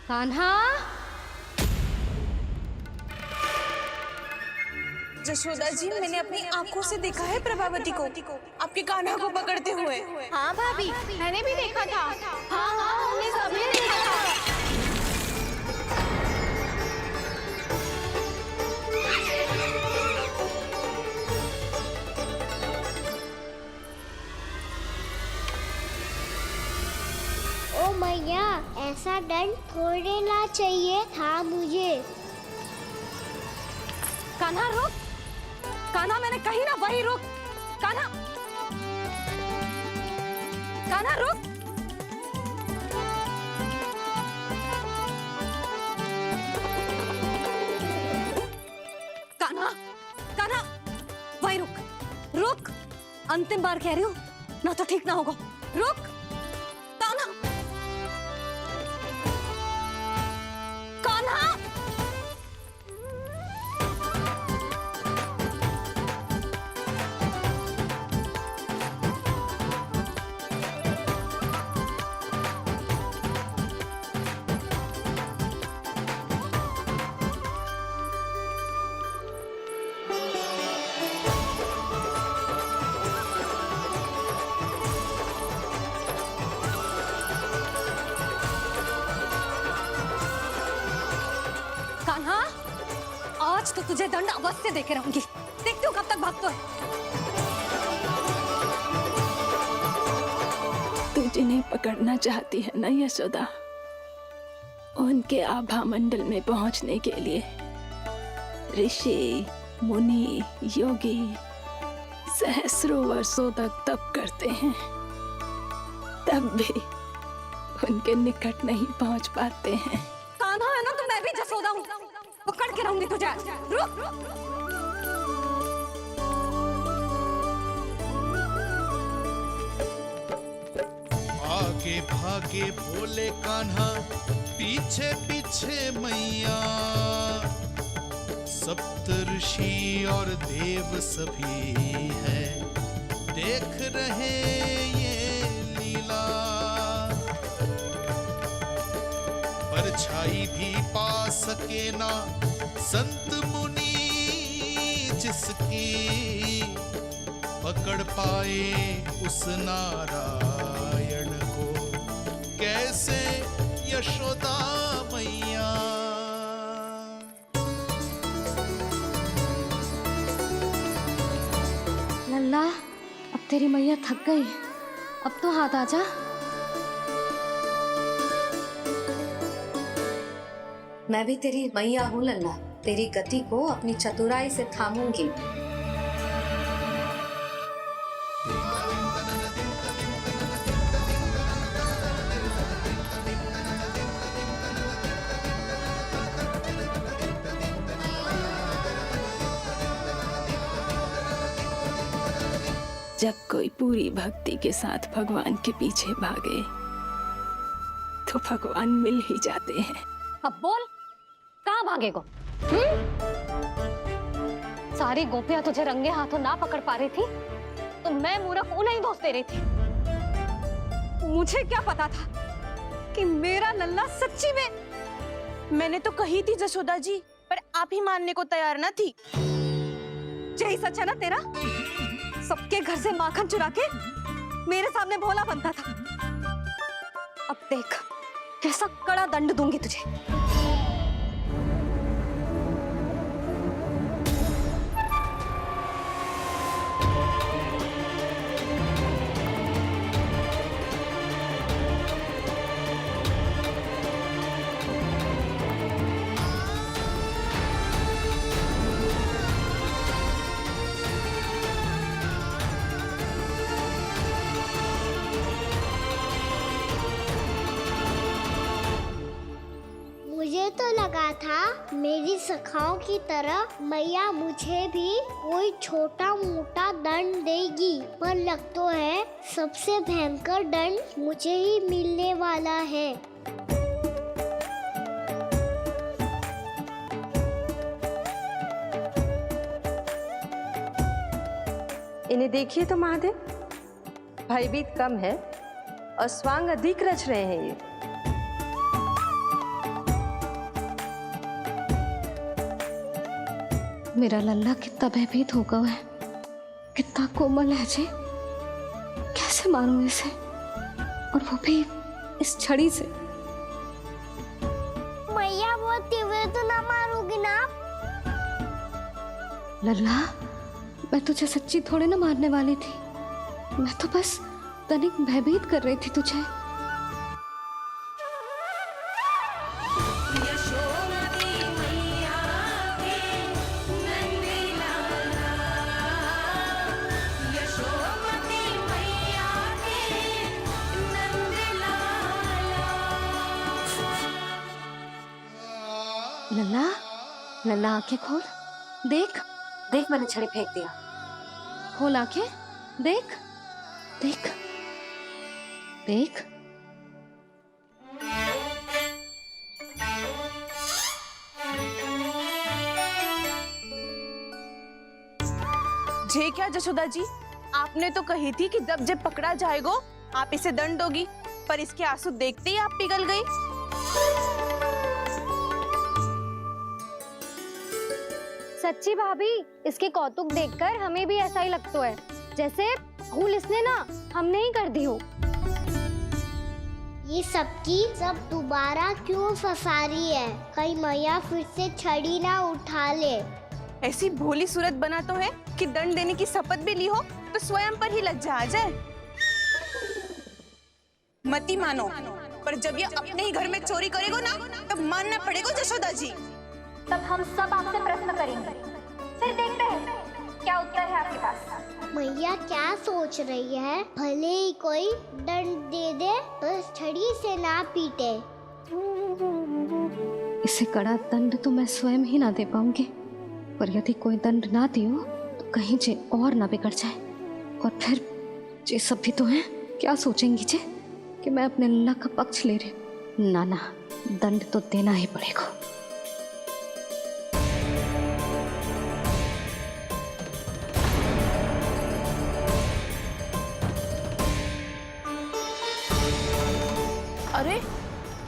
कान्हा, जशोदा जी, मैंने अपनी आंखों से देखा है प्रभावती को आपके कान्हा को पकड़ते हुए। हाँ भाभी, मैंने भी देखा था। हाँ हाँ, हमने सभी देखा था। ओ मैया, ऐसा दंड थोड़े ना चाहिए था मुझे। कान्हा रुक, कान्हा मैंने कही ना वही रुक। कान्हा, कान्हा रुक। कान्हा, कान्हा वही रुक, रुक। अंतिम बार कह रही हूँ, ना तो ठीक ना होगा। रुक कान्हा, कान्हा। कान्हा, आज तो तुझे दंड अवश्य देके रहूंगी। देखती हूँ कब तक भागता है। तू जिन्हें पकड़ना चाहती है ना यशोदा, उनके आभा मंडल में पहुंचने के लिए ऋषि, मुनि, योगी सहस्रों वर्षों तक तप करते हैं, तब भी उनके निकट नहीं पहुंच पाते हैं। कान्हा है ना, तो मैं भी जसोदा हूँ, पकड़ के रहूंगी तुझे। रुक। आगे भागे भोले कान्हा, पीछे पीछे मैया, सप्त ऋषि और देव सभी है, देख रहे ये लीला। परछाई भी पा सके ना संत मुनि, जिसकी पकड़ पाए उस नारायण को, कैसे यशोदा मैया। लल्ला, अब तेरी मैया थक गई, अब तो हाथ आजा। मैं भी तेरी मैया हूँ लल्ला, तेरी गति को अपनी चतुराई से थामूंगी। जब कोई पूरी भक्ति के साथ भगवान के पीछे भागे तो भगवान मिल ही जाते हैं। अब बोल, कहाँ भागेगो? सारी गोपियां तुझे रंगे हाथों ना पकड़ पा रही थी, तो मैं मूर्ख उन्हें ही दोष दे रही थी। मुझे क्या पता था कि मेरा लल्ला सच्ची में। मैंने तो कही थी जशोदा जी, पर आप ही मानने को तैयार न थी। यही सच है ना तेरा? सबके घर से माखन चुरा के मेरे सामने भोला बनता था। अब देख कैसा कड़ा दंड दूंगी तुझे। मुझे तो लगा था मेरी सखाओं की तरह मैया मुझे भी कोई छोटा मोटा दंड देगी, पर लग तो है सबसे भयंकर दंड मुझे ही मिलने वाला है। इन्हें देखिए तो महादेव, भयभीत कम है और स्वांग अधिक रच रहे हैं ये। मेरा लल्ला कितना भयभीत होगा है, कितना कोमल है जी। कैसे मारूं इसे, और वो भी इस छड़ी से। मैया बहुत तीव्र तो ना मारोगी ना? लल्ला, मैं तुझे सच्ची थोड़ी ना मारने वाली थी, मैं तो बस तनिक भयभीत कर रही थी तुझे। लल्ला, लल्ला आंखें खोल, देख देख मैंने छड़ी फेंक दिया। खोल आंखें, देख देख देख। जे क्या जशोदा जी, आपने तो कही थी कि जब जब पकड़ा जाएगा आप इसे दंड दोगी, पर इसके आंसू देखते ही आप पिघल गई। सच्ची भाभी, इसके कौतुक देखकर हमें भी ऐसा ही लगता है, जैसे भूल इसने ना हमने ही कर दी हो। ये सबकी सब दोबारा क्यों फंसा रही है? कहीं मैया फिर से छड़ी ना उठा ले। ऐसी भोली सूरत बना तो है कि दंड देने की शपथ भी ली हो तो स्वयं पर ही लज्जा आ जाए। मती मानो, पर जब ये अपने ही घर में चोरी करेगा ना, तब मानना पड़ेगा जशोदा जी। तब हम सब आपसे प्रश्न करेंगे, फिर देखते हैं क्या उत्तर है आपके पास। मैया क्या सोच रही है? भले ही कोई दंड दे दे, बस छड़ी से ना पीटे। इसे कड़ा दंड तो मैं स्वयं ही ना दे पाऊंगी, पर यदि कोई दंड ना दियो तो कहीं जे और ना बिगड़ जाए, और फिर जे सब भी तो हैं, क्या सोचेंगी जे कि मैं अपने लल्ला का पक्ष ले रही। ना ना, दंड तो देना ही पड़ेगा। अरे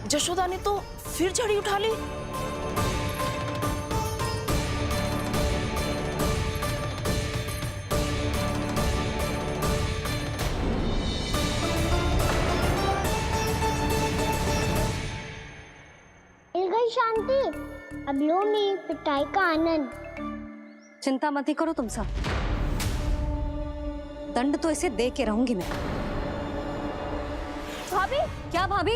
जशोदा ने तो फिर छड़ी उठा ली। मिल गई शांति, अब लो मेरी पिटाई का आनंद। चिंता मत ही करो तुम सब, दंड तो इसे दे के रहूंगी मैं। भाभी, क्या भाभी?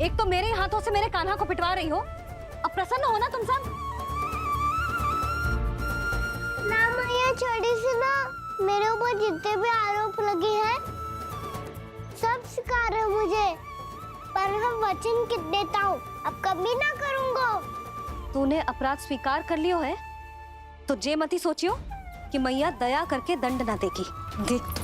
एक तो मेरे हाथों से मेरे कान्हा को पिटवा रही हो, अब प्रसन्न हो ना तुम सब? ना मैया, छड़ी से ना मेरे ऊपर जितने भी आरोप लगे हैं सब स्वीकार है मुझे, पर हम वचन कित देता हूँ, अब कभी ना करूँगा। तूने अपराध स्वीकार कर लियो है तो जे मती सोचियो कि मैया दया करके दंड ना देगी। देख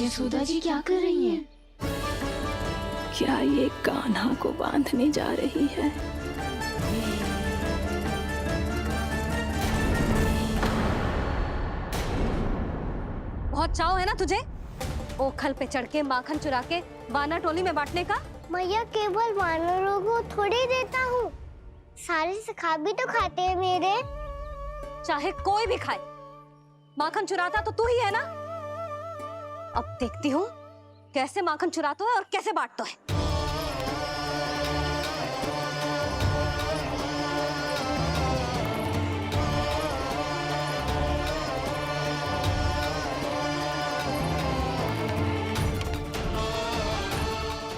यशोदा जी क्या कर रही हैं? क्या ये कान्हा को बांधने जा रही है? बहुत चाव है ना तुझे ओखल पे चढ़ के माखन चुरा के वानर टोली में बांटने का? मैया, केवल वानरों को थोड़ी देता हूँ, सारे सखा भी तो खाते हैं मेरे। चाहे कोई भी खाए, माखन चुराता तो तू ही है ना। अब देखती हूँ कैसे माखन चुराता है और कैसे बांटता है।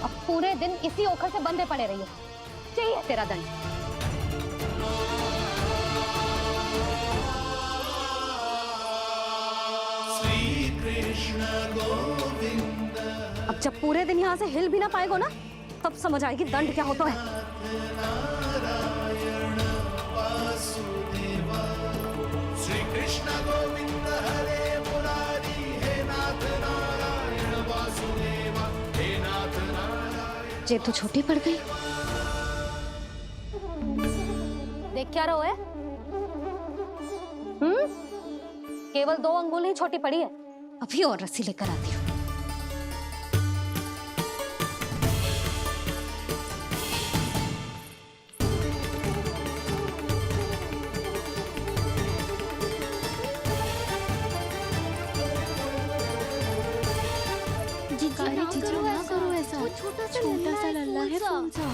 अब पूरे दिन इसी ओखल से बंधे पड़े रहिए, चाहिए तेरा दंड। अब जब पूरे दिन यहाँ से हिल भी ना पाएगो ना, तब समझ आएगी दंड क्या होता है। श्री कृष्ण गोविंद हरे मुरारी, हे नाथ नारायण वासुदेवा, हे नाथ नारायण। जे तो छोटी पड़ गई। क्या रहो है? केवल 2 अंगुल ही छोटी पड़ी है। अभी और रस्सी लेकर आती हूँ। ना करो ऐसा। छोटा सा लल्ला है कौन सा?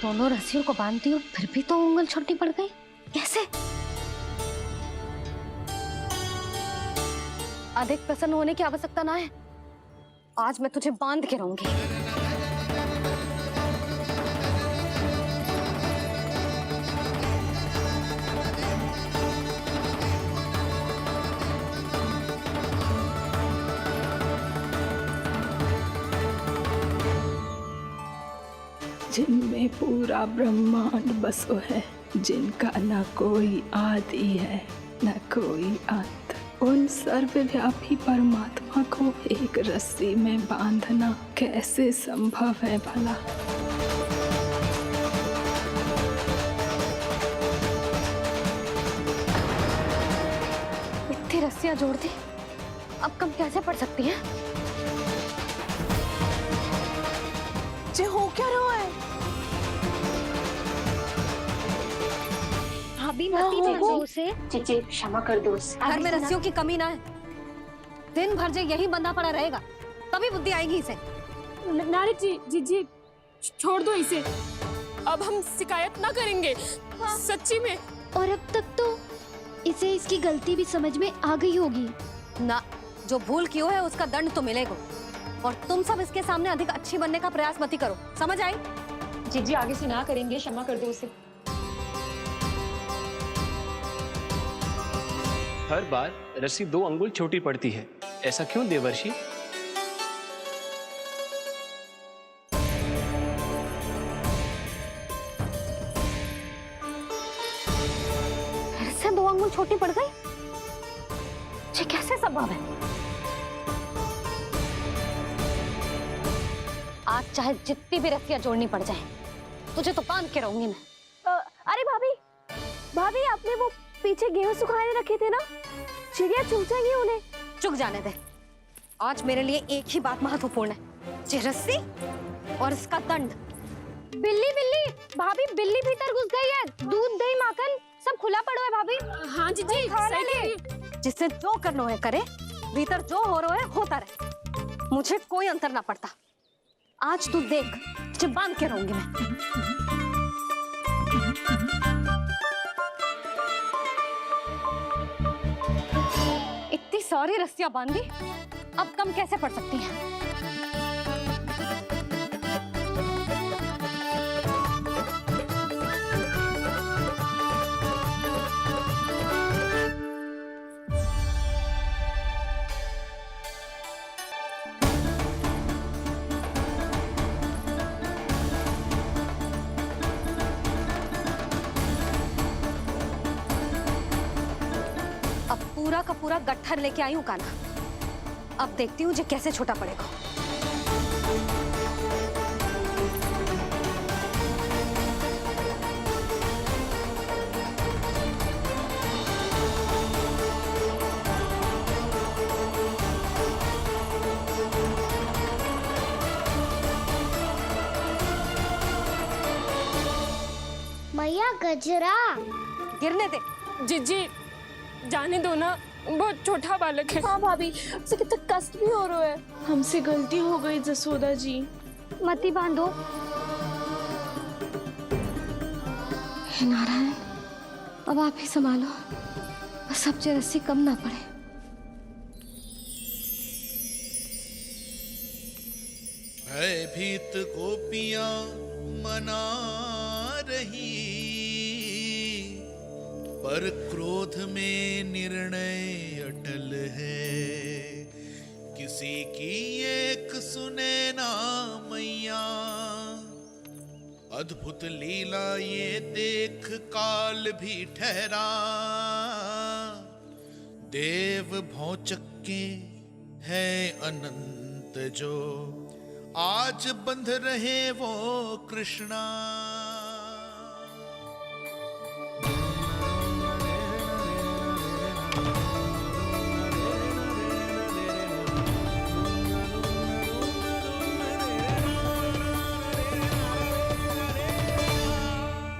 दोनों रस्सियों को बांधती हूँ, फिर भी तो उंगल छोटी पड़ गई। कैसे? अधिक प्रसन्न होने की आवश्यकता ना है। आज मैं तुझे बांध के रहूंगी। जिनमें पूरा ब्रह्मांड बसो है, जिनका न कोई आदि है न कोई अंत, उन सर्वव्यापी परमात्मा को एक रस्सी में बांधना कैसे संभव है भला? इतनी रस्सियां जोड़ दी, अब कम कैसे पड़ सकती हैं? जे हो क्या रहा है? भाभी मती भेजो उसे। जीजी क्षमा कर दो उसे। घर में रस्सियों की कमी ना है। दिन भर जे यही बंधा पड़ा रहेगा, तभी बुद्धि आएगी इसे। नारी जी छोड़ दो इसे। अब हम शिकायत ना करेंगे। सच्ची में। और अब तक तो इसे इसकी गलती भी समझ में आ गई होगी ना। जो भूल की हो है उसका दंड तो मिलेगा। और तुम सब इसके सामने अधिक अच्छी बनने का प्रयास मत करो, समझ आई? जीजी आगे से ना करेंगे, क्षमा कर दो उसे। हर बार रस्सी 2 अंगुल छोटी पड़ती है, ऐसा क्यों देवर्षि? फिर से 2 अंगुल छोटी पड़ गई? ये कैसे संभव है? आज चाहे जितनी भी रस्सियां जोड़नी पड़ जाए, तुझे तो बांध के रहूंगी मैं। अरे भाभी आपने वो पीछे गेहूं सुखाने रखे थे ना, चिड़िया चुग जाएंगी उन्हें। चुक जाने दे। आज मेरे लिए एक ही बात महत्वपूर्ण है, ये रस्सी और इसका दंड। बिल्ली भाभी, बिल्ली भीतर घुस गई है। दूध दही माखन सब खुला पड़ा है भाभी। हाँ जीजी खाना ले। जिससे जो करना है करे, भीतर जो हो रहा है होता रहे, मुझे कोई अंतर ना पड़ता। आज तू देख, तुझे बांध के रहूंगी मैं। इतनी सारी रस्सियां बांधी, अब कम कैसे पड़ सकती हैं? पूरा का पूरा गट्ठर लेके आई हूँ कान्हा। अब देखती हूँ जे कैसे छोटा पड़ेगा। मैया गजरा गिरने दे। जीजी जाने दो ना, बहुत छोटा बालक है। हाँ भाभी, उसे कितना कष्ट भी हो रहा है। हमसे गलती हो गई जसोदा जी। मती बांधो। हे नारायण, अब आप ही संभालो, बस अब जे रस्सी कम ना पड़े। भयभीत गोपियां मना रही, पर क्रोध में निर्णय अटल है, किसी की एक सुने ना मैया। अद्भुत लीला ये देख काल भी ठहरा, देव भौचक्के है अनंत जो, आज बंध रहे वो कृष्णा।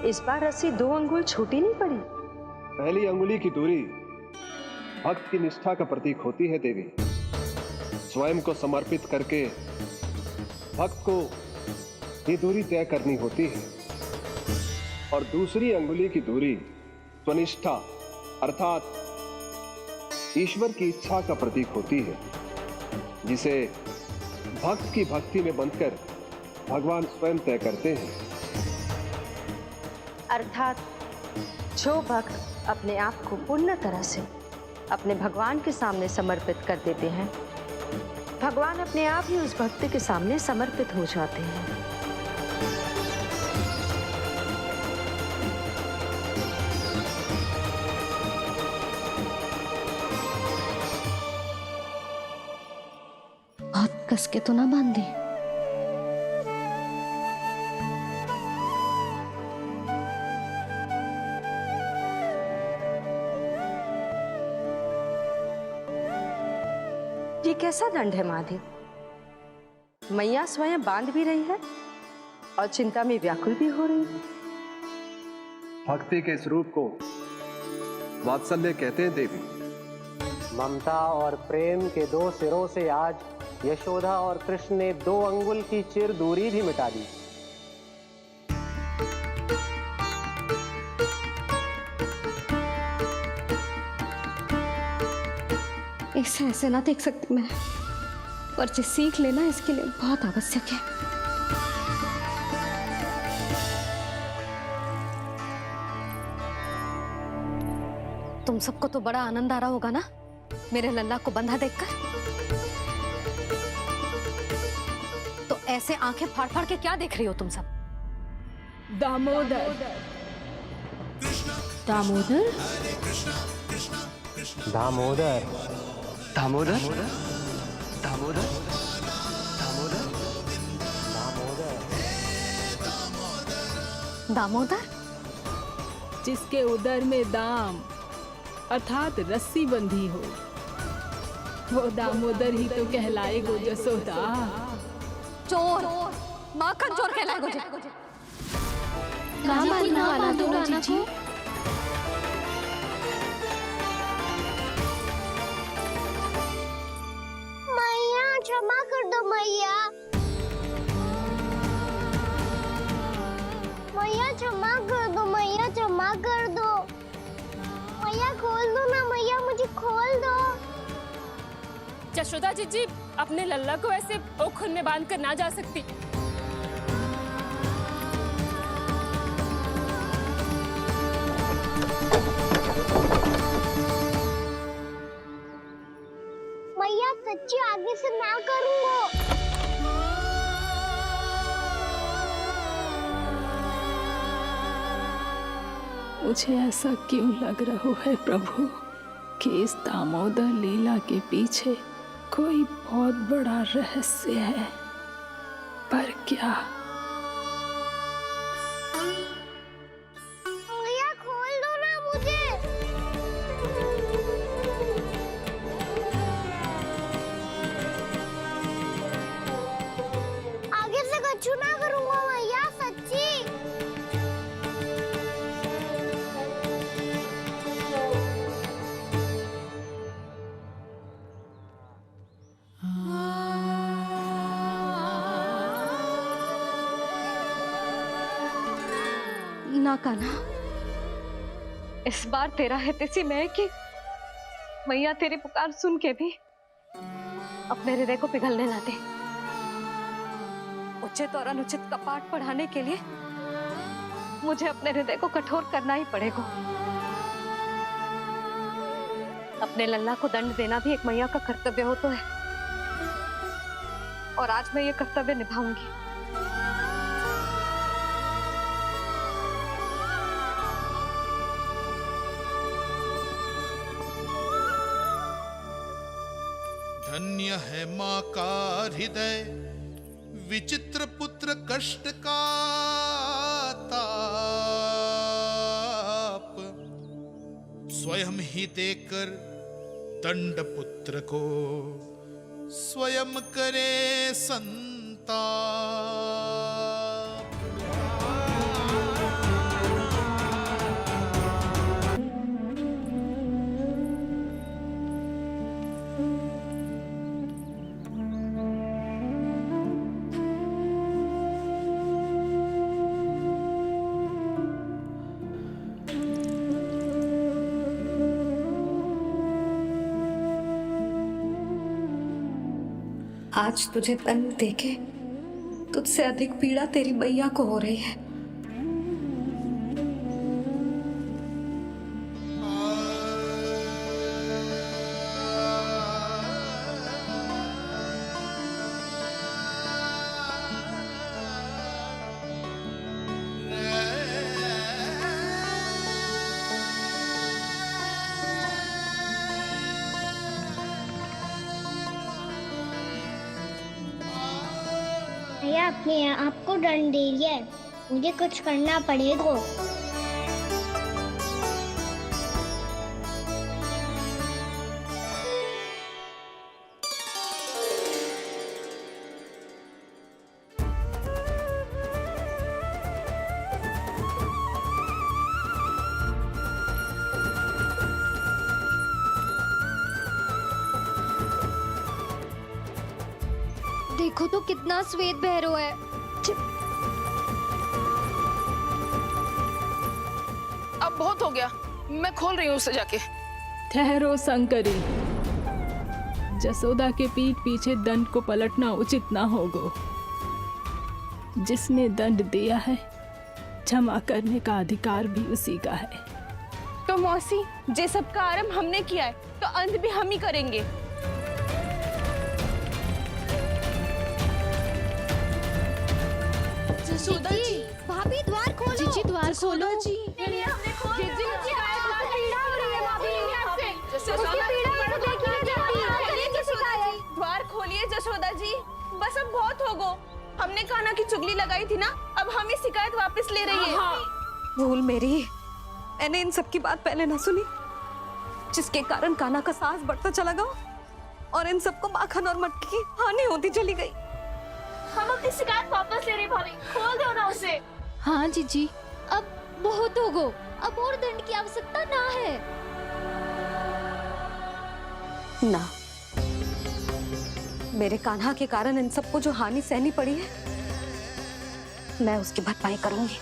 इस बार रस्सी 2 अंगुल छोटी नहीं पड़ी। पहली अंगुली की दूरी भक्त की निष्ठा का प्रतीक होती है देवी। स्वयं को समर्पित करके भक्त को ये दूरी तय करनी होती है, और दूसरी अंगुली की दूरी स्वनिष्ठा अर्थात ईश्वर की इच्छा का प्रतीक होती है, जिसे भक्त की भक्ति में बंधकर भगवान स्वयं तय करते हैं। अर्थात जो भक्त अपने आप को पूर्ण तरह से अपने भगवान के सामने समर्पित कर देते हैं, भगवान अपने आप ही उस भक्त के सामने समर्पित हो जाते हैं। बहुत कस के तो ना बांधी। ये कैसा दंड है माधि? मैया स्वयं बांध भी रही है और चिंता में व्याकुल भी हो रही है। भक्ति के स्वरूप को वात्सल्य कहते हैं देवी। ममता और प्रेम के 2 सिरों से आज यशोदा और कृष्ण ने 2 अंगुल की चिर दूरी भी मिटा दी। इसे ऐसे ना देख सकती मैं, पर जो सीख लेना इसके लिए बहुत आवश्यक है। तुम सबको तो बड़ा आनंद आ रहा होगा ना मेरे लल्ला को बंधा देखकर। तो ऐसे आंखें फाड़ फाड़ के क्या देख रही हो तुम सब? दामोदर। दामोदर? दामोदर। दामोदर? दामोदर? दामोदर? जिसके उदर में दाम अर्थात रस्सी बंधी हो, वो दामोदर ही तो कहलाएगो जसोदा। चोर, माखन चोर कहलाएगो जी। ना बांधना वाला दो जीजी। मैया क्षमा कर दो मैया। मैया क्षमा कर दो, मैया क्षमा कर दो। मैया खोल दो ना मैया, मुझे खोल दो। जशोदा जीजी अपने लल्ला को ऐसे ओखुन में बांध कर ना जा सकती। मैया सच्ची आगे से ना करूंगा। मुझे ऐसा क्यों लग रहा है प्रभु कि इस दामोदर लीला के पीछे कोई बहुत बड़ा रहस्य है, पर क्या? मैया खोल दो ना मुझे। आगे से कछु ना करूंगा मैया, सच्ची। ना कान्हा, इस बार तेरा है तेसी में कि मैया तेरी पुकार सुन के भी अपने हृदय को पिघलने ना दे। उचित और अनुचित का पाठ पढ़ाने के लिए मुझे अपने हृदय को कठोर करना ही पड़ेगा। अपने लल्ला को दंड देना भी एक मैया का कर्तव्य हो तो है, और आज मैं ये कर्तव्य निभाऊंगी। धन्य है माँ का हृदय, विचित्र पुत्र कष्ट का ताप, स्वयं ही देकर दंड पुत्र को स्वयं करे संताप। आज तुझे दंड देके तुझसे अधिक पीड़ा तेरी मैया को हो रही है। भैया अपने आप को दंड दे रही है, मुझे कुछ करना पड़ेगा। देखो तो कितना श्वेत बह रहा है। अब बहुत हो गया, मैं खोल रही हूँ उसे जाके। ठहरो शंकरी, जसोदा के पीठ पीछे दंड को पलटना उचित ना होगा। जिसने दंड दिया है, क्षमा करने का अधिकार भी उसी का है। तो मौसी, जे सब का आरंभ हमने किया है तो अंत भी हम ही करेंगे। जसोदा जी, भाभी द्वार खोलो। जीजी द्वार खोलो। जी द्वार खोलिए जसोदा जी, बस अब बहुत हो गो। हमने कान्हा की चुगली लगाई थी ना, अब हम ही शिकायत वापस ले रही है। भूल मेरी, मैंने इन सब की बात पहले ना सुनी, जिसके कारण कान्हा का साहस बढ़ता चला गया और इन सबको माखन और मटकी की हानि होती चली गई। हम अपनी शिकायत वापस ले रहे भाभी, खोल दो ना उसे। हाँ जीजी, अब बहुत हो गो, अब और दंड की आवश्यकता ना है। ना, मेरे कान्हा के कारण इन सबको जो हानि सहनी पड़ी है, मैं उसकी भरपाई करूंगी।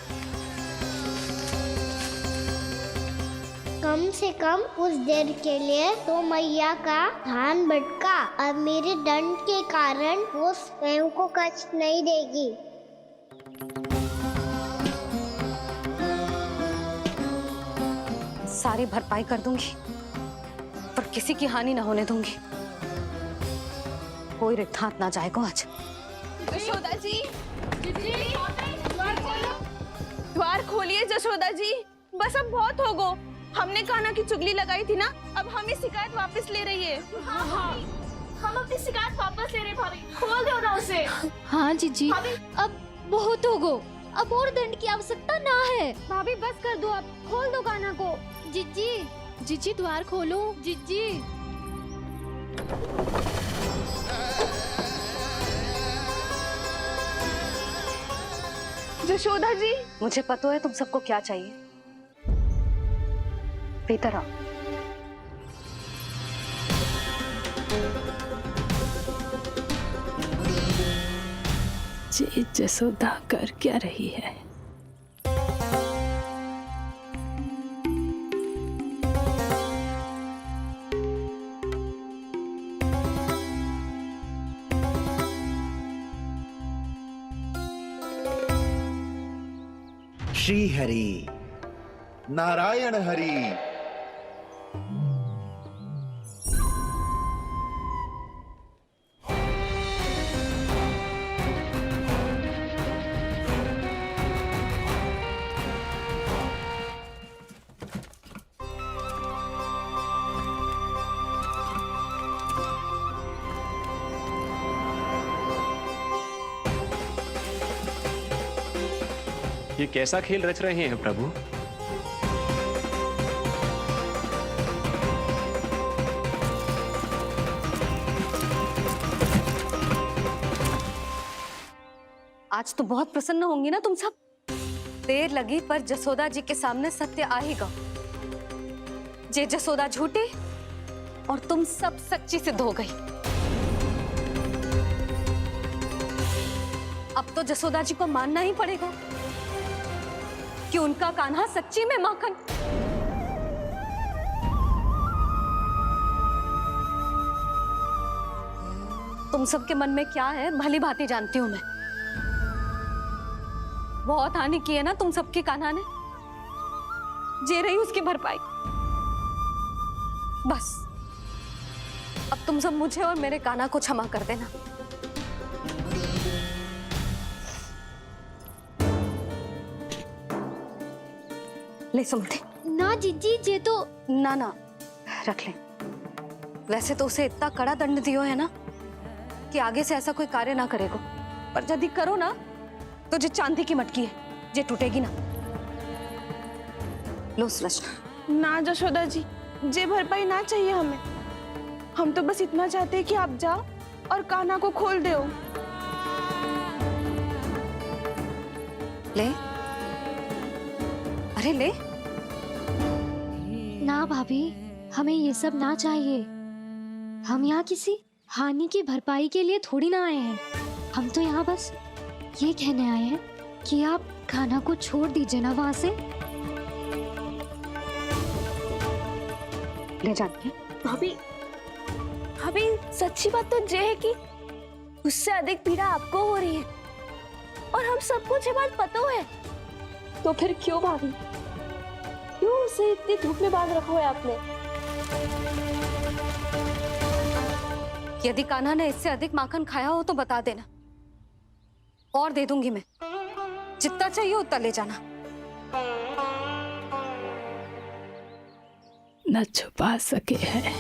कम से कम उस देर के लिए तो मैया का ध्यान भटका, अब मेरे दंड के कारण वो स्वयं को कष्ट नहीं देगी। सारी भरपाई कर दूंगी, पर किसी की हानि ना होने दूंगी। कोई रिक्त हाथ ना जाएगा आज। जसोदा जी, द्वार खोलिए जसोदा जी, बस अब बहुत हो गो। हमने कान्हा की चुगली लगाई थी ना, अब हम ही शिकायत वापस ले रही है। हम अपनी शिकायत वापस ले रहे भाभी, खोल दो ना उसे। हाँ जीजी, अब बहुत हो गो, अब और दंड की आवश्यकता ना है। भाभी बस कर दो, अब खोल दो कान्हा को। जीजी, जीजी द्वार खोलो। जीजी, जशोदा जी, मुझे पता है तुम सबको क्या चाहिए। भीतर आओ। ये जसोदा कर क्या रही है? श्री हरि, नारायण हरि। ये कैसा खेल रच रहे हैं प्रभु? आज तो बहुत प्रसन्न होंगी ना तुम सब। देर लगी पर जसोदा जी के सामने सत्य आएगा। जे जसोदा झूठी और तुम सब सच्ची सिद्ध हो गई। अब तो जसोदा जी को मानना ही पड़ेगा कि उनका कान्हा सच्ची में माखन। तुम सबके मन में क्या है भली भांति जानती हूं मैं। बहुत हानि की है ना तुम सबके कान्हा ने, जे रही उसकी भरपाई। बस अब तुम सब मुझे और मेरे कान्हा को क्षमा कर देना। ले सुमति। ना जीजी, जे तो ना ना रख ले। वैसे तो उसे इतना कड़ा दंड दियो है ना कि आगे से ऐसा कोई कार्य ना करेगा, पर यदि करो ना तो जो चांदी की मटकी है जे टूटेगी ना। लो सुलक्षणा। ना जशोदा जी, जे भरपाई ना चाहिए हमें। हम तो बस इतना चाहते हैं कि आप जाओ और कान्हा को खोल दो। ले, अरे ले। ना भाभी, हमें ये सब ना चाहिए। हम यहाँ किसी हानि की भरपाई के लिए थोड़ी ना आए हैं। हम तो यहाँ बस ये कहने आए हैं कि आप कान्हा को छोड़ दीजिए ना वहां से। ले जाती भाभी, भाभी सच्ची बात तो ये है कि उससे अधिक पीड़ा आपको हो रही है और हम सबको ये बात पता है। तो फिर क्यों भाभी, क्यों उसे इतनी धूप में बांध रखा है आपने? यदि कान्हा ने इससे अधिक माखन खाया हो तो बता देना, और दे दूंगी मैं। जितना चाहिए उतना ले जाना। न छुपा सके है,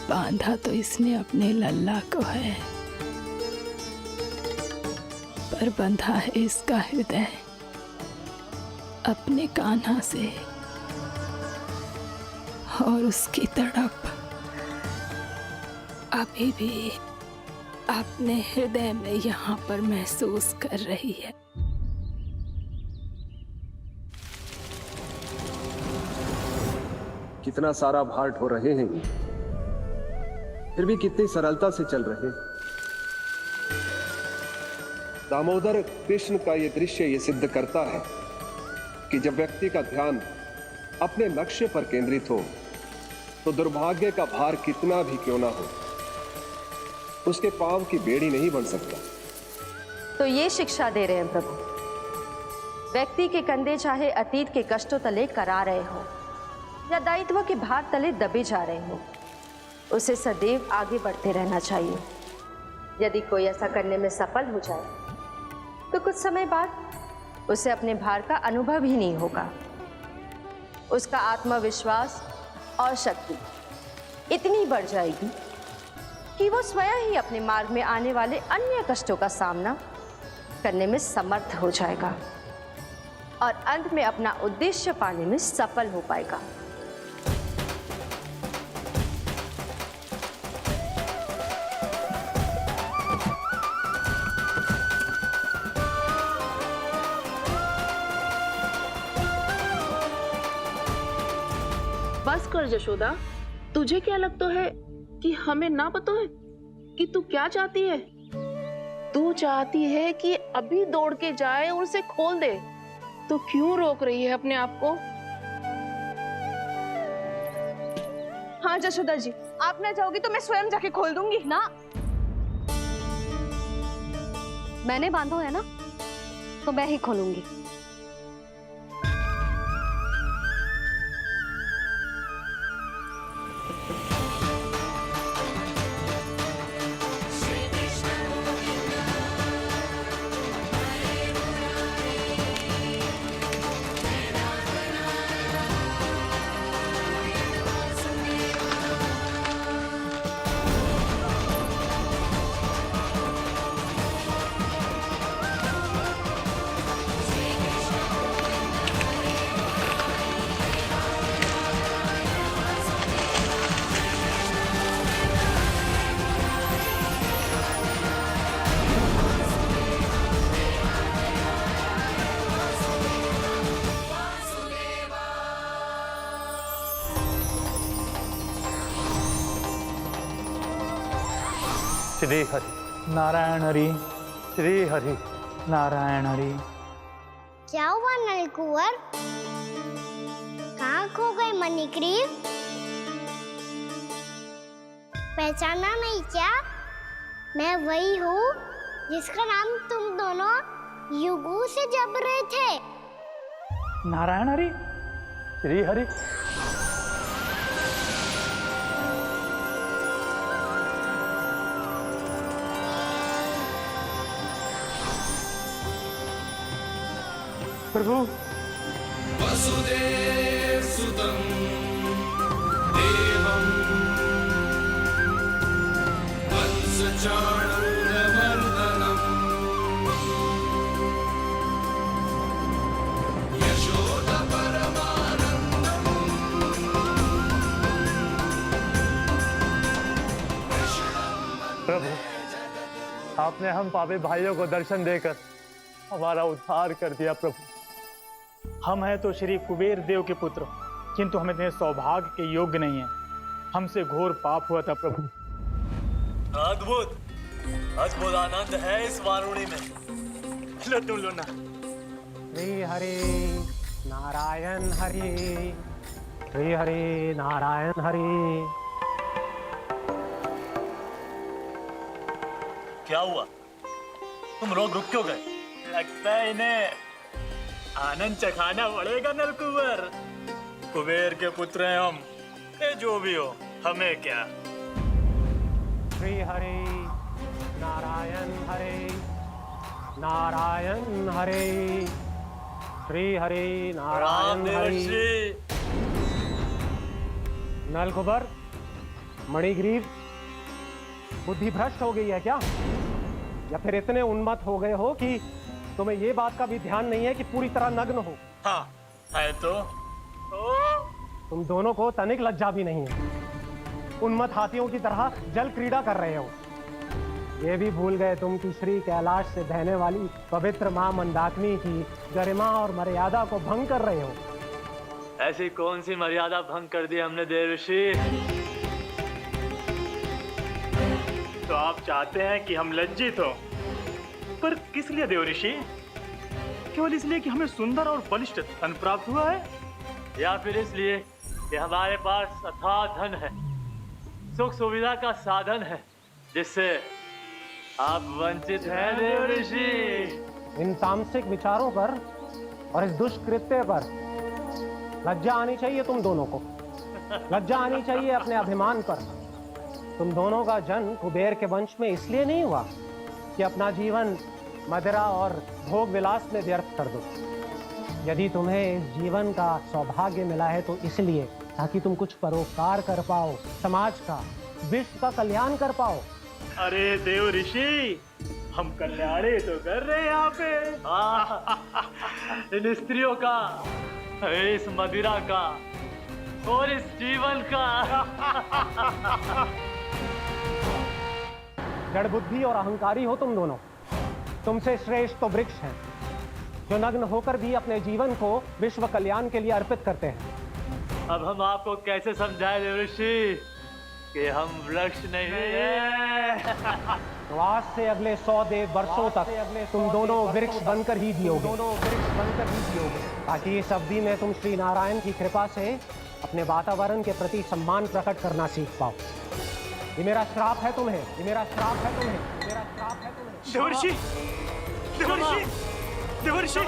बांधा तो इसने अपने लल्ला को है, पर बंधा है इसका हृदय अपने कान्हा से। और उसकी तड़प अभी भी अपने हृदय में यहाँ पर महसूस कर रही है। कितना सारा भार ढो रहे हैं, फिर भी कितनी सरलता से चल रहे हैं। दामोदर कृष्ण का यह दृश्य ये सिद्ध करता है कि जब व्यक्ति का ध्यान अपने लक्ष्य पर केंद्रित हो तो दुर्भाग्य का भार कितना भी क्यों ना हो, उसके पांव की बेड़ी नहीं बन सकता। तो ये शिक्षा दे रहे हैं प्रभु। व्यक्ति के कंधे चाहे अतीत के कष्टों तले करा रहे हो या दायित्व के भार तले दबे जा रहे हो, उसे सदैव आगे बढ़ते रहना चाहिए। यदि कोई ऐसा करने में सफल हो जाए तो कुछ समय बाद उसे अपने भार का अनुभव ही नहीं होगा। उसका आत्मविश्वास और शक्ति इतनी बढ़ जाएगी कि वो स्वयं ही अपने मार्ग में आने वाले अन्य कष्टों का सामना करने में समर्थ हो जाएगा और अंत में अपना उद्देश्य पाने में सफल हो पाएगा। बस कर जशोदा, तुझे क्या लगता है कि हमें ना पता है कि तू क्या चाहती है? तू चाहती है कि अभी दौड़ के जाए और उसे खोल दे, तो क्यों रोक रही है अपने आप को? हाँ जशोदा जी, आप ना जाओगी तो मैं स्वयं जाके खोल दूंगी। ना, मैंने बांधो है ना, तो मैं ही खोलूंगी। श्री हरि नारायण हरि, श्री हरि नारायण हरि। क्या हुआ नलकुंवर? कहाँ खो गए मणिग्रीव? पहचाना नहीं क्या? मैं वही हूँ जिसका नाम तुम दोनों युगों से जप रहे थे। नारायण हरि, श्री हरि। प्रभु वसुदेव सुतं देवं वंशचाणूरमर्दनम् यशोदपरमानन्दम् प्रभु, आपने हम पापी भाइयों को दर्शन देकर हमारा उद्धार कर दिया। प्रभु, हम हैं तो श्री कुबेर देव के पुत्र, किंतु हम इतने सौभाग्य के योग्य नहीं हैं। हमसे घोर पाप हुआ था प्रभु। अद्भुत अद्भुत आनंद है इस वारुणी में। लो तुम लो ना। श्री हरि नारायण हरि, श्री हरि नारायण हरि। क्या हुआ? तुम रुक क्यों गए? लगता है इन्हें आनंद चखाना पड़ेगा नलकुंवर। कुबेर के पुत्र हैं हम, ये जो भी हो हमें क्या। श्री हरि नारायण हरि, नारायण हरि, श्री हरि नारायण हरि। नलकुबर, मणिग्रीव, बुद्धि भ्रष्ट हो गई है क्या? या फिर इतने उन्मत्त हो गए हो कि तुम्हें ये बात का भी ध्यान नहीं है कि पूरी तरह नग्न हो? हाँ है तो। तुम दोनों को तनिक लज्जा भी नहीं है। उन्मत्त हाथियों की तरह जल क्रीड़ा कर रहे हो। ये भी भूल गए तुम कि श्री कैलाश से बहने वाली पवित्र मां मंदाकिनी की गरिमा और मर्यादा को भंग कर रहे हो। ऐसी कौन सी मर्यादा भंग कर दी हमने देवर्षि? तो आप चाहते हैं कि हम लज्जित हो, पर किस लिए देवर्षि? केवल इसलिए कि हमें सुंदर और बलिष्ठ धन प्राप्त हुआ है, या फिर इसलिए कि हमारे पास अथाह धन है, सुख सुविधा का साधन है, जिससे आप वंचित हैं देवर्षि? इन तामसिक विचारों पर और इस दुष्कृत्य पर लज्जा आनी चाहिए तुम दोनों को। लज्जा आनी चाहिए अपने अभिमान पर। तुम दोनों का जन्म कुबेर के वंश में इसलिए नहीं हुआ कि अपना जीवन मदिरा और भोग विलास में व्यर्थ कर दो। यदि तुम्हें इस जीवन का सौभाग्य मिला है तो इसलिए ताकि तुम कुछ परोपकार कर पाओ, समाज का, विश्व का कल्याण कर पाओ। अरे देव ऋषि, हम कल्याण तो कर रहे हैं यहाँ पे। इन स्त्रियों का, इस मदिरा का और इस जीवन का। जड़ बुद्धि और अहंकारी हो तुम दोनों। तुमसे श्रेष्ठ तो वृक्ष हैं, जो नग्न होकर भी अपने जीवन को विश्व कल्याण के लिए अर्पित करते हैं। अब हम आपको कैसे समझाएं देवर्षि कि हम वृक्ष नहीं हैं? तो आज से अगले 100 देव वर्षों तक तुम दोनों वृक्ष बनकर ही जियोगे। ताकि इस अवधि में तुम श्री नारायण की कृपा से अपने वातावरण के प्रति सम्मान प्रकट करना सीख पाओ। ये मेरा श्राप है तुम्हें, ये मेरा श्राप है तुम्हें, मेरा श्राप है तुम्हें। देवर्षि, देवर्षि, देवर्षि,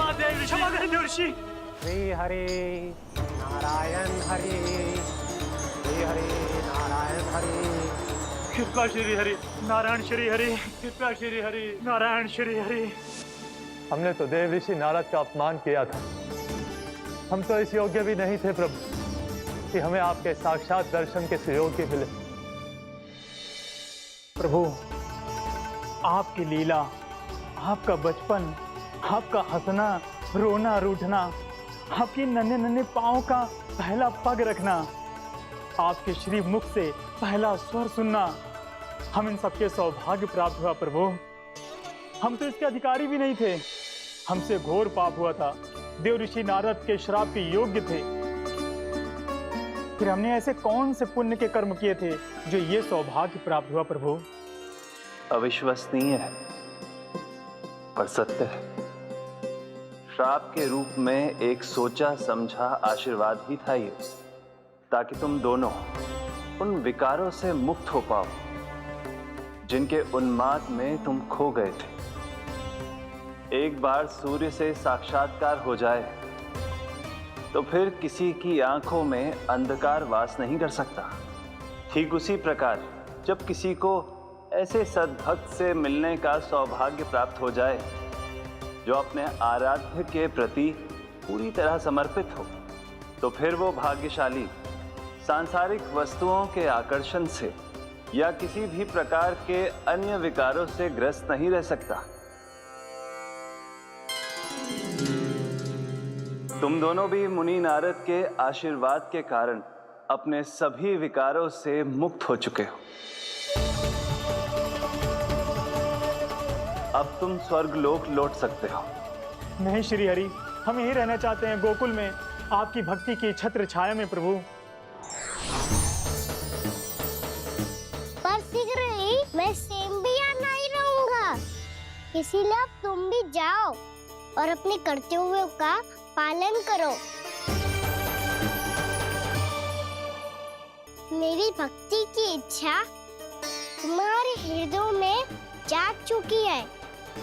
क्षमा करें देवर्षि। श्री हरि नारायण हरि, श्री हरि नारायण हरि। कृपा श्री हरि नारायण श्री हरि, कृपा श्री हरि नारायण श्री हरि। हमने तो देव ऋषि नारद का अपमान किया था। हम तो इस योग्य भी नहीं थे प्रभु कि हमें आपके साक्षात दर्शन के सुयोग्य मिले। प्रभु, आपकी लीला, आपका बचपन, आपका हंसना, रोना, रूठना, आपकी नन्हे नन्हे पाँव का पहला पग रखना, आपके श्री मुख से पहला स्वर सुनना, हम इन सबके सौभाग्य प्राप्त हुआ प्रभु। हम तो इसके अधिकारी भी नहीं थे। हमसे घोर पाप हुआ था, देव ऋषि नारद के श्राप के योग्य थे। फिर हमने ऐसे कौन से पुण्य के कर्म किए थे जो ये सौभाग्य प्राप्त हुआ प्रभु? अविश्वसनीय है पर सत्य है। श्राप के रूप में एक सोचा समझा आशीर्वाद ही था ये, ताकि तुम दोनों उन विकारों से मुक्त हो पाओ जिनके उन्माद में तुम खो गए थे। एक बार सूर्य से साक्षात्कार हो जाए तो फिर किसी की आंखों में अंधकार वास नहीं कर सकता। ठीक उसी प्रकार जब किसी को ऐसे सद्भक्त से मिलने का सौभाग्य प्राप्त हो जाए जो अपने आराध्य के प्रति पूरी तरह समर्पित हो, तो फिर वो भाग्यशाली सांसारिक वस्तुओं के आकर्षण से या किसी भी प्रकार के अन्य विकारों से ग्रस्त नहीं रह सकता। तुम दोनों भी मुनि नारद के आशीर्वाद के कारण अपने सभी विकारों से मुक्त हो चुके हो। अब तुम स्वर्गलोक लौट सकते हो। नहीं श्री हरि, हम यही रहना चाहते हैं गोकुल में, आपकी भक्ति की छत्र छाया में प्रभु। पर शीघ्र ही मैं सेम्बिया नहीं रहूंगा, इसीलिए अब तुम भी जाओ और अपने कर्तव्यों का पालन करो। मेरी भक्ति की इच्छा तुम्हारे हृदयों में जाग चुकी है।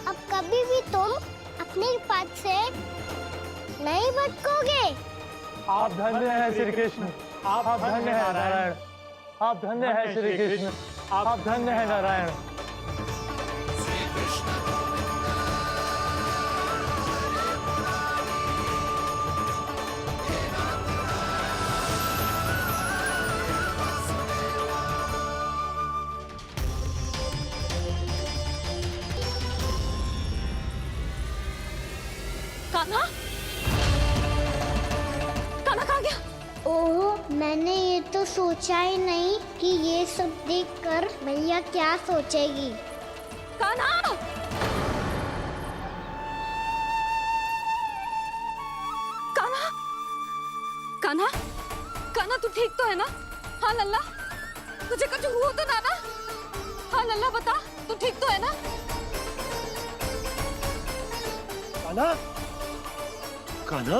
अब कभी भी तुम अपने पद से नहीं भटकोगे। आप धन्य हैं श्री कृष्ण, आप धन्य हैं नारायण, आप धन्य हैं श्री कृष्ण, आप धन्य हैं नारायण। कान्हा? कान्हा कहाँ गया? ओह, मैंने ये तो सोचा ही नहीं कि ये सब देखकर मैया क्या सोचेगी। कान्हा! कान्हा! कान्हा? कान्हा तू ठीक तो है ना? हाँ लल्ला, तुझे कुछ हुआ तो ना ना? हाँ लल्ला बता, तू ठीक तो है ना? कान्हा, कान्हा,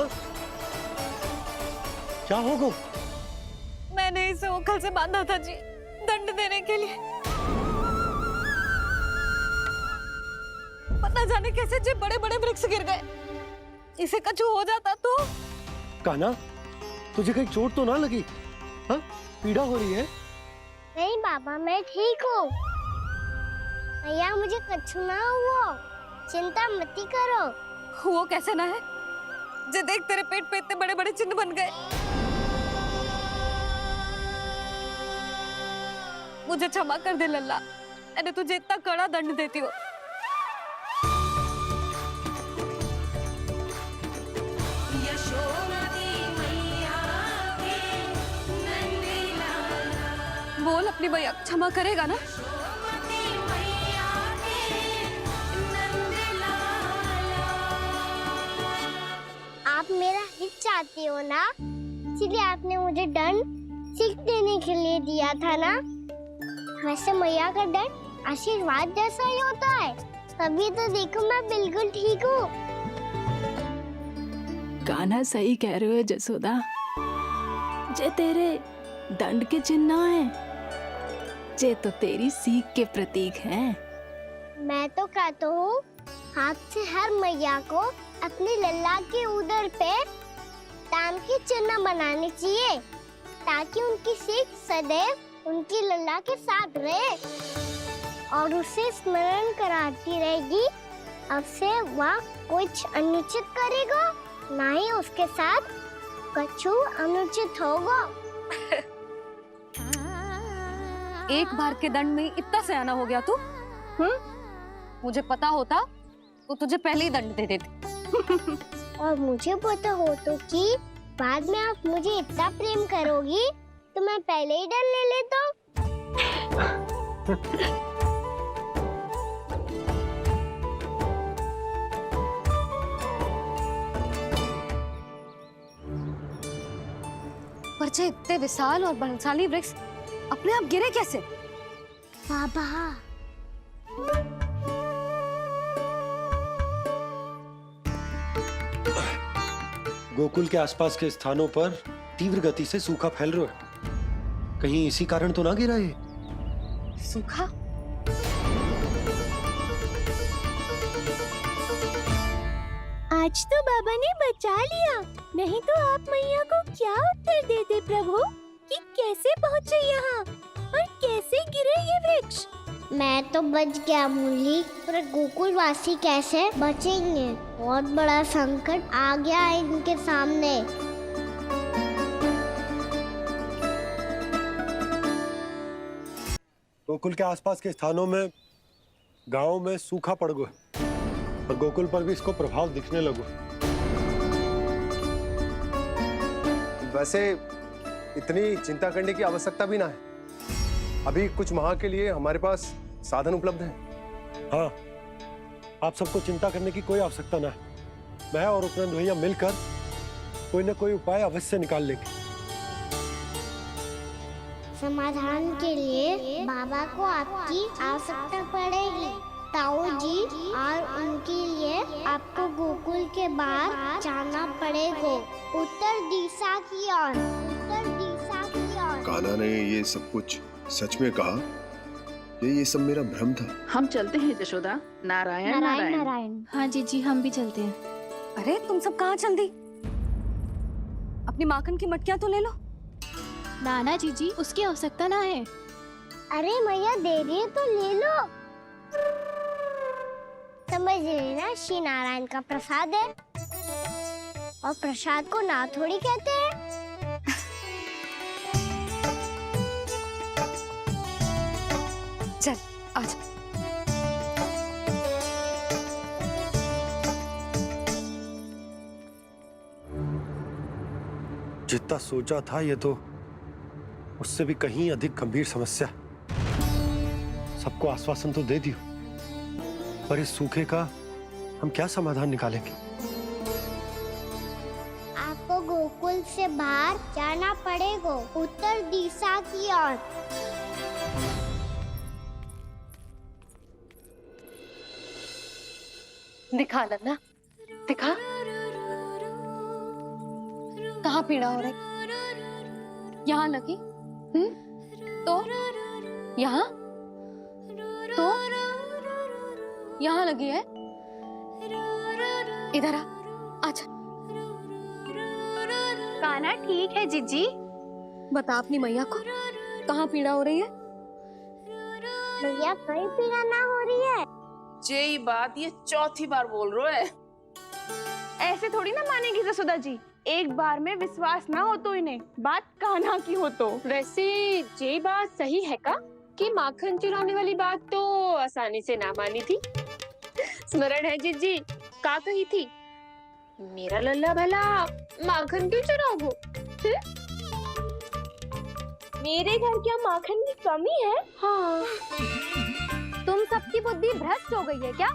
क्या होगा? मैंने इसे ओखल से बांधा था जी, दंड देने के लिए। पता जाने कैसे जे बड़े बड़े वृक्ष गिर गए। इसे कुछ हो जाता तो? कान्हा, तुझे कहीं चोट तो ना लगी? हाँ, पीड़ा हो रही है? नहीं बाबा, मैं ठीक हूँ। भैया मुझे कुछ ना हुआ, चिंता मत करो। वो कैसे ना है? जे देख तेरे पेट पे इतने बड़े बड़े चिन्ह बन गए। मुझे क्षमा कर दे लल्ला, मैंने तुझे इतना कड़ा दंड देती हो। बोल अपनी भैया क्षमा करेगा ना? आप मेरा हित चाहते हो ना, इसलिए आपने मुझे दंड सीख देने के लिए दिया था ना। वैसे मैया का दंड आशीर्वाद जैसा ही होता है, तभी तो देखो मैं बिल्कुल ठीक हूँ। कान्हा सही कह रहे हो जसोदा, जे तेरे दंड के चिन्ह है, जे तो तेरी सीख के प्रतीक हैं। मैं तो कहता हूँ हाथ से हर मैया को अपनी लल्ला के उदर पे ताम के चिन्ह बनाने चाहिए, ताकि उनकी सीख सदैव उनकी लल्ला के साथ रहे और उसे स्मरण कराती रहेगी। अब से वह कुछ अनुचित करेगा, ना ही उसके साथ कुछ अनुचित होगा। एक बार के दंड में इतना सयाना हो गया तू? मुझे पता होता तो तुझे पहले ही दंड दे देती। और मुझे पता हो तो कि बाद में आप मुझे इतना प्रेम करोगी तो मैं पहले ही दंड ले लेता। पर जे इतने विशाल और बलशाली वृक्ष अपने आप गिरे कैसे? बाबा, गोकुल के आसपास के स्थानों पर तीव्र गति से सूखा फैल रहा है। कहीं इसी कारण तो ना गिरा ये? सूखा? आज तो बाबा ने बचा लिया, नहीं तो आप मैया को क्या उत्तर देते प्रभु कि कैसे पहुँचे यहाँ और कैसे गिरे ये वृक्ष। मैं तो बच गया मुरली, पर गोकुलवासी कैसे बचेंगे? बहुत बड़ा संकट आ गया है इनके सामने। गोकुल के आसपास के स्थानों में, गांवों में सूखा पड़ गया और गोकुल पर भी इसको प्रभाव दिखने लगो। वैसे इतनी चिंता करने की आवश्यकता भी ना है। अभी कुछ माह के लिए हमारे पास साधन उपलब्ध है। हाँ, आप सबको चिंता करने की कोई आवश्यकता ना है। मैं और उपनंद भैया मिलकर कोई ना कोई उपाय अवश्य निकाल लेंगे। समाधान के लिए बाबा को आपकी आवश्यकता पड़ेगी। ताऊ जी, और उनके लिए आपको गोकुल के बाहर जाना पड़ेगा, उत्तर दिशा की ओर। उत्तर दिशा की ओर। कान्हा ने ये सब कुछ सच में कहा? ये सब मेरा भ्रम था? हम चलते हैं जशोदा। नारायण नारायण नारायण। हाँ जीजी, हम भी चलते हैं। अरे तुम सब कहाँ चल दी? अपनी माखन की मटकियाँ तो ले लो। नाना जीजी, उसकी आवश्यकता ना है। अरे मैया दे रही है तो ले लो। समझ लेना, श्री नारायण का प्रसाद है और प्रसाद को ना थोड़ी कहते हैं। चल आज। जितना सोचा था ये तो उससे भी कहीं अधिक गंभीर समस्या। सबको आश्वासन तो दे दियो, पर इस सूखे का हम क्या समाधान निकालेंगे? आपको गोकुल से बाहर जाना पड़ेगा, उत्तर दिशा की ओर। दिखा नन्ना, दिखा। कहाँ पीड़ा हो रही? यहाँ लगी? तो यहाँ? तो यहाँ लगी है? इधर आ, आजा। कान्हा ठीक है जीजी। बता अपनी मैया को कहाँ पीड़ा हो रही है? मैया कहीं पीड़ा ना हो रही है। ये बात ये चौथी बार बोल रहे है। ऐसे थोड़ी ना मानेगी जसोदा जी। एक बार में विश्वास ना हो तो इन्हें, बात कान्हा की हो तो। वैसे ये बात सही है का कि माखन चुराने वाली बात तो आसानी से ना मानी थी। स्मरण है जीजी का कही थी, मेरा लल्ला भला माखन क्यों चुराओगे? मेरे घर क्या माखन की कमी है? हाँ। तुम सबकी बुद्धि भ्रष्ट हो गई है क्या?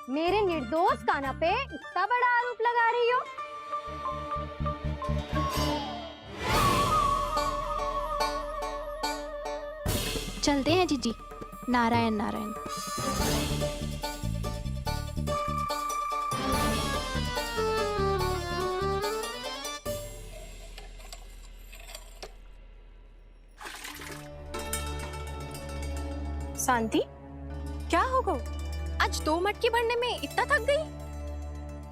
मेरे निर्दोष कान्हा पे इतना बड़ा आरोप लगा रही हो? चलते हैं जीजी। नारायण नारायण। शांति, क्या हो गो? आज 2 मटकी भरने में इतना थक गई?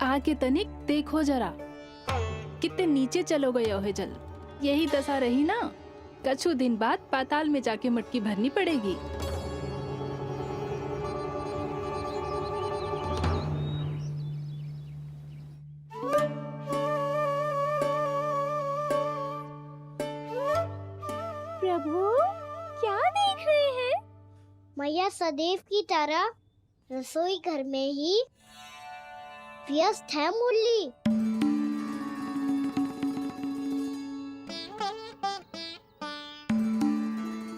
आके तनिक देखो जरा, कितने नीचे चलो गए हो जल। यही दशा रही ना, कछु दिन बाद पाताल में जाके मटकी भरनी पड़ेगी। प्रभु, क्या देख रहे हैं? मैया सदैव की तरह रसोई घर में ही व्यस्त है मुरली।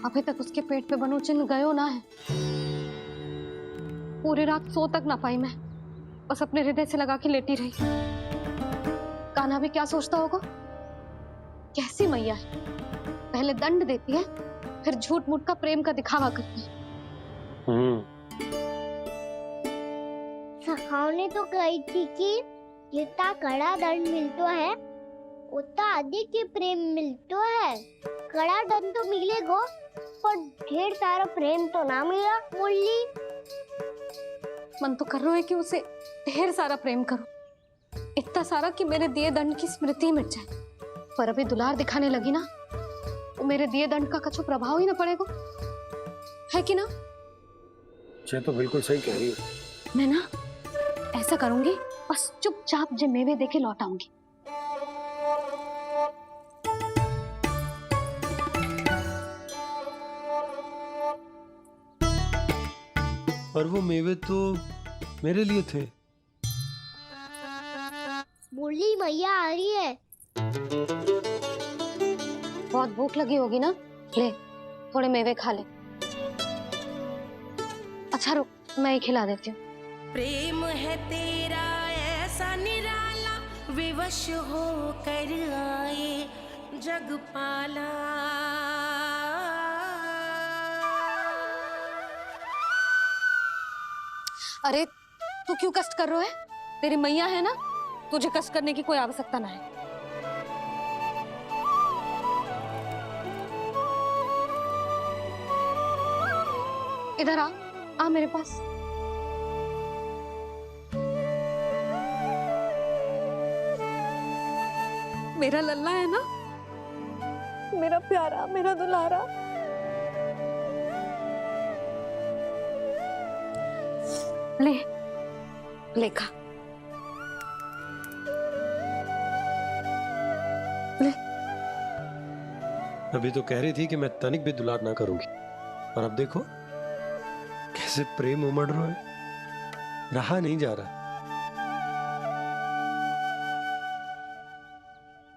अभी तक उसके पेट पे बनो चिन्ह गयो ना है। पूरी रात सो तक ना पाई मैं, बस अपने हृदय से लगा के लेटी रही। कान्हा भी क्या सोचता होगा? कैसी मैया है, पहले दंड देती है, फिर झूठ मूठ का प्रेम का दिखावा करती है। सखाओ ने तो कही थी कि जितना कड़ा दंड मिलता है उतना अधिक ही प्रेम मिलतो है। कड़ा धन तो मिलेगो पर ढेर सारा प्रेम तो ना मिला। मुरली मन तो कर रहा है कि उसे ढेर सारा प्रेम करो, इतना सारा कि मेरे दिए दंड की स्मृति मिट जाए। पर अभी दुलार दिखाने लगी ना तो मेरे दिए दंड का कछु प्रभाव ही ना पड़ेगा, है कि ना? ये तो बिल्कुल सही कह रही हो। मैं ना ऐसा करूंगी, बस चुपचाप जे मेवे देखे लौट आऊंगी। पर वो मेवे तो मेरे लिए थे। मुरली मैया आ रही है। बहुत भूख लगी होगी ना, ले थोड़े मेवे खा ले। अच्छा रुक, मैं ही खिला देती हूँ। प्रेम है तेरा ऐसा निराला, विवश हो कर आए जग पाला। अरे तू क्यों कष्ट कर रहा है? तेरी मैया है ना, तुझे कष्ट करने की कोई आवश्यकता ना है। इधर आ मेरे पास। मेरा लल्ला है ना, मेरा प्यारा, मेरा दुलारा। ले ले खा, ले। अभी तो कह रही थी कि मैं तनिक भी दुलार ना करूंगी, और अब देखो कैसे प्रेम उमड़ रहा है, रहा नहीं जा रहा।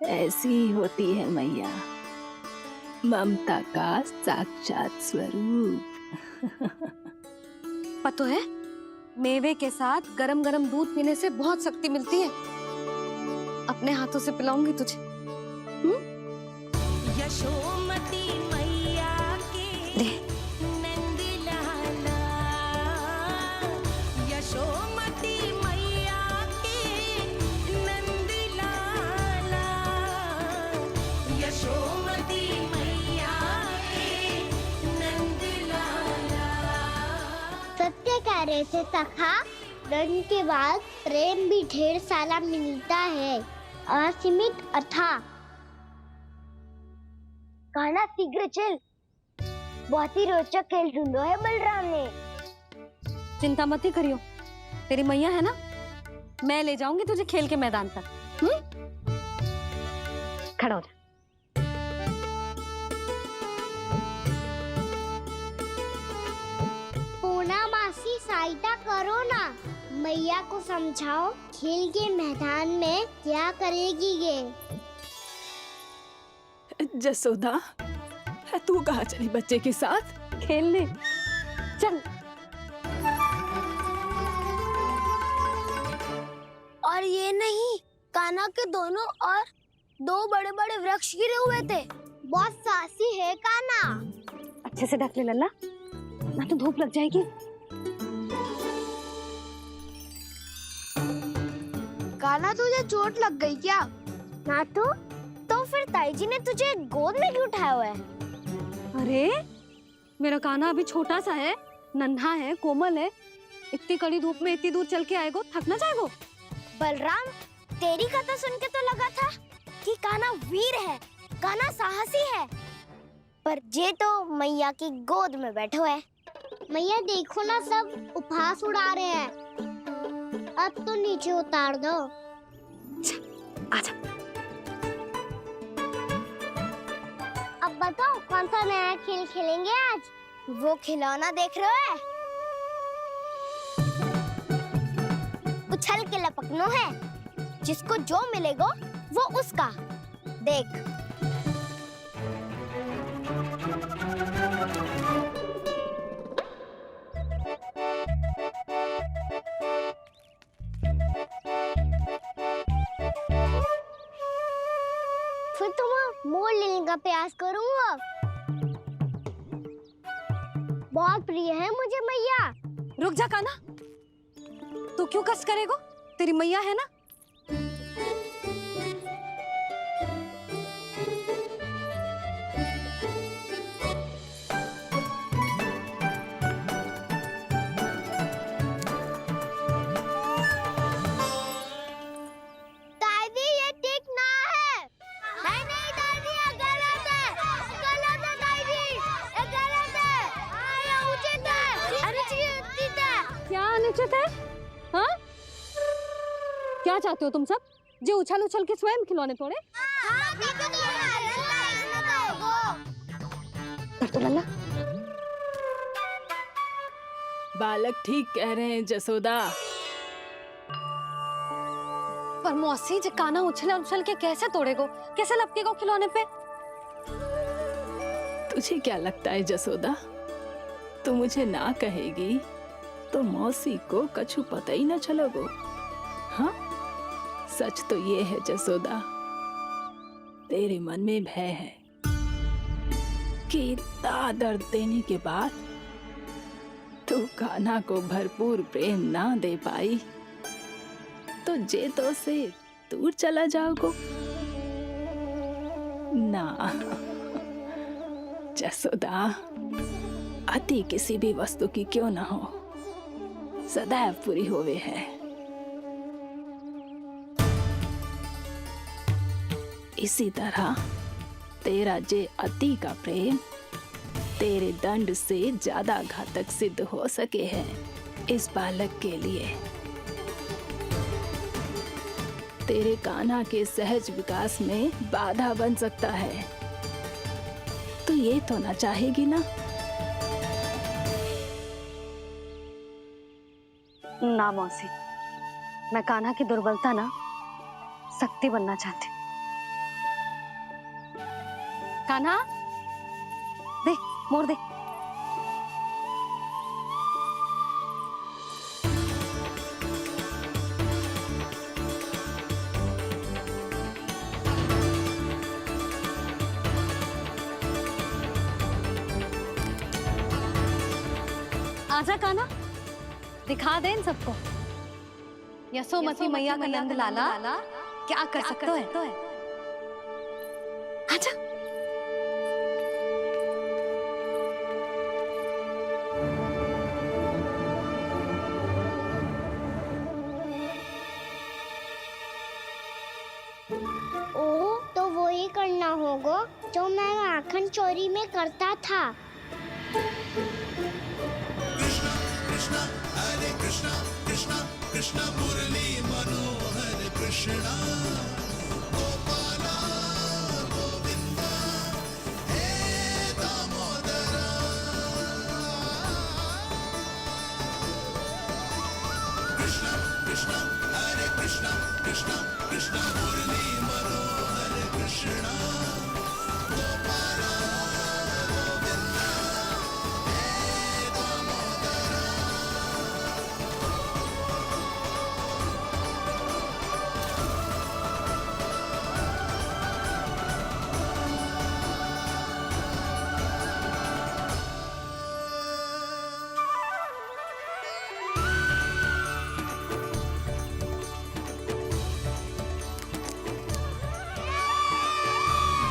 ऐसी ही होती है मैया, ममता का साक्षात स्वरूप। पता है, मेवे के साथ गरम गरम दूध पीने से बहुत शक्ति मिलती है। अपने हाथों से पिलाऊंगी तुझे। यशोमती मैया के नंद लाला, यशोमती मैया के नंद लाला, यशोमती मैया के नंद लाला। सत्य कह रहे थे सखा, दंड के बाद प्रेम भी ढेर सारा मिलता है, असीमित अथाह। गाना शीघ्र चल, बहुत ही रोचक खेल ढूंढो है बलराम ने। चिंता मत ही करियो, तेरी मैया है ना, मैं ले जाऊंगी तुझे खेल के मैदान तक। खड़ा हो जा। पूना मासी सहायता करो ना, मैया को समझाओ खेल के मैदान में क्या करेगी ये। जसोदा, तू कहाँ चली बच्चे के साथ? खेलने चल। और ये नहीं, कान्हा के दोनों और दो बड़े बड़े वृक्ष गिरे हुए थे। बहुत साहसी है कान्हा। अच्छे से ढक ले लल्ला, ना तो धूप लग जाएगी। कान्हा, तुझे चोट लग गई क्या? ना तो फिर ताई जी ने तुझे गोद में क्यों उठाया हुआ है? अरे मेरा कान्हा अभी छोटा सा है, नन्हा है, कोमल है। इतनी कड़ी धूप में इतनी दूर चल के आएगो, थक ना जाएगो। बलराम, तेरी कथा सुन के तो लगा था कि कान्हा वीर है, कान्हा साहसी है, पर ये तो मैया की गोद में बैठो है। मैया देखो ना, सब उपहास उड़ा रहे हैं। अब तो नीचे उतार दो। आजा। अब बताओ कौन सा नया खेल खेलेंगे आज? वो खिलौना देख रहे हो? उछल के लपकनो है, जिसको जो मिलेगा वो उसका। देख, फिर तुम मोड़ लेने का प्रयास करूंगा। बहुत प्रिय है मुझे मैया। रुक जा कान्हा, तू क्यों कष्ट करेगो? तेरी मैया है ना। क्या चाहते हो तुम सब? जो उछल उछल के स्वयं खिलौने तोड़े? कर तो लल्ला। बालक ठीक कह रहे हैं जसोदा। पर मौसी जे काना उछल उछल के कैसे तोड़ेगो, कैसे लपकेगो खिलौने पे? तुझे क्या लगता है जसोदा, तू मुझे ना कहेगी तो मौसी को कछु पता ही न चलोगो। हाँ, सच तो ये है जसोदा, तेरे मन में भय है कि इतना दर्द देने के बाद तू कान्हा को भरपूर प्रेम ना दे पाई तो जेतो से दूर चला जाओगो ना। जसोदा, अति किसी भी वस्तु की क्यों ना हो, सदैव पूरी होवे है। इसी तरह तेरा जे अति का प्रेम तेरे दंड से ज्यादा घातक सिद्ध हो सके है इस बालक के लिए। तेरे कान्हा के सहज विकास में बाधा बन सकता है। तो ये तो ना चाहेगी ना? ना मौसी, मैं कान्हा की दुर्बलता ना शक्ति बनना चाहती। कान्हा, दे मोड़ दे। आजा कान्हा, दिखा दे इन सबको यशोमती मैया का नंद लाला क्या कर सकता है। आजा। ओ, तो वो ही करना होगा जो मैं माखन चोरी में करता था। कृष्णा हरे कृष्णा कृष्णा कृष्णा मुरली मनोहर कृष्णा गोपाला गोविंदा हे दामोदरा। कृष्णा कृष्णा हरे कृष्णा कृष्णा कृष्णा मुरली मनोहर कृष्णा गोपाला गोविंदा हे दामोदरा।